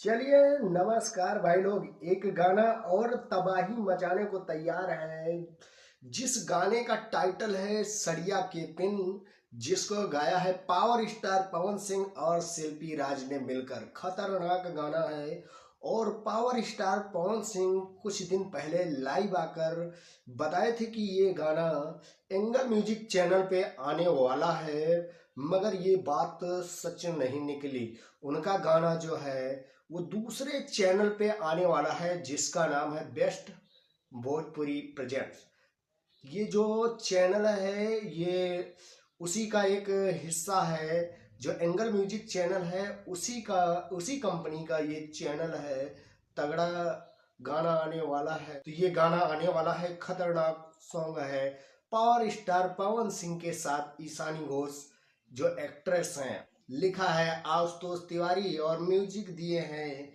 चलिए, नमस्कार भाई लोग। एक गाना और तबाही मचाने को तैयार है, जिस गाने का टाइटल है सड़िया के पिन, जिसको गाया है पावर स्टार पवन सिंह और शिल्पी राज ने मिलकर। खतरनाक गाना है। और पावर स्टार पवन सिंह कुछ दिन पहले लाइव आकर बताए थे कि ये गाना एंगल म्यूजिक चैनल पे आने वाला है, मगर ये बात सच नहीं निकली। उनका गाना जो है वो दूसरे चैनल पे आने वाला है, जिसका नाम है बेस्ट भोजपुरी प्रेजेंट्स। ये जो चैनल है ये उसी का एक हिस्सा है। जो एंगल म्यूजिक चैनल है उसी कंपनी का ये चैनल है। तगड़ा गाना आने वाला है। तो ये गाना आने वाला है, खतरनाक सॉन्ग है। पावर स्टार पवन सिंह के साथ ईशानी घोष जो एक्ट्रेस हैं। लिखा है आशुतोष तिवारी और म्यूजिक दिए हैं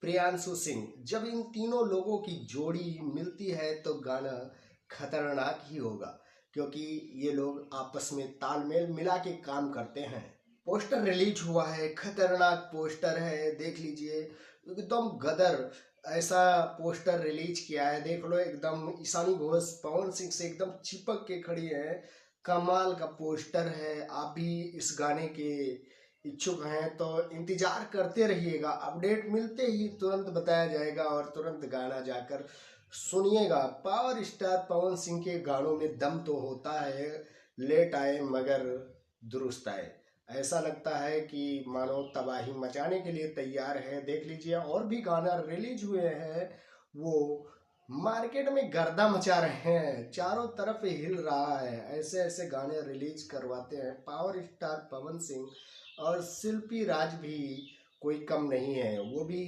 प्रियांशु सिंह। जब इन तीनों लोगों की जोड़ी मिलती है तो गाना खतरनाक ही होगा, क्योंकि ये लोग आपस में तालमेल मिला के काम करते हैं। पोस्टर रिलीज हुआ है, खतरनाक पोस्टर है, देख लीजिए। एकदम गदर ऐसा पोस्टर रिलीज किया है, देख लो। एकदम ईशानी घोष पवन सिंह से एकदम चिपक के खड़ी है। कमाल का पोस्टर है। आप भी इस गाने के इच्छुक हैं तो इंतजार करते रहिएगा। अपडेट मिलते ही तुरंत बताया जाएगा और तुरंत गाना जाकर सुनिएगा। पावर स्टार पवन सिंह के गानों में दम तो होता है, लेट आए मगर दुरुस्त आए। ऐसा लगता है कि मानो तबाही मचाने के लिए तैयार है। देख लीजिए, और भी गाना रिलीज हुए हैं, वो मार्केट में गर्दा मचा रहे हैं, चारों तरफ हिल रहा है। ऐसे ऐसे गाने रिलीज करवाते हैं पावर स्टार पवन सिंह। और शिल्पी राज भी कोई कम नहीं है, वो भी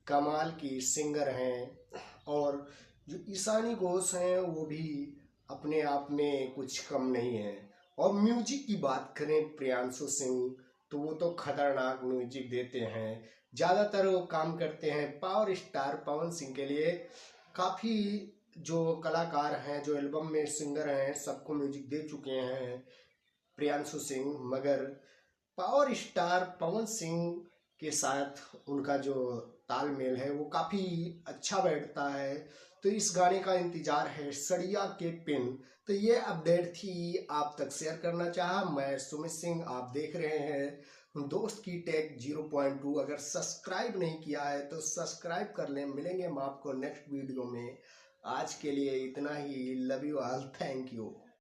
कमाल की सिंगर हैं। और जो ईशानी घोष हैं वो भी अपने आप में कुछ कम नहीं है। और म्यूजिक की बात करें प्रियांशु सिंह, तो वो तो खतरनाक म्यूजिक देते हैं। ज़्यादातर वो काम करते हैं पावर स्टार पवन सिंह के लिए। काफ़ी जो कलाकार हैं, जो एल्बम में सिंगर हैं, सबको म्यूजिक दे चुके हैं प्रियांशु सिंह। मगर पावर स्टार पवन सिंह के साथ उनका जो तालमेल है वो काफ़ी अच्छा बैठता है। तो इस गाने का इंतजार है, सड़िया के पिन। तो ये अपडेट थी, आप तक शेयर करना चाहा। मैं सुमित सिंह, आप देख रहे हैं दोस्त की टेक 0.2। अगर सब्सक्राइब नहीं किया है तो सब्सक्राइब कर लें। मिलेंगे हम आपको नेक्स्ट वीडियो में। आज के लिए इतना ही। Love you all, thank you.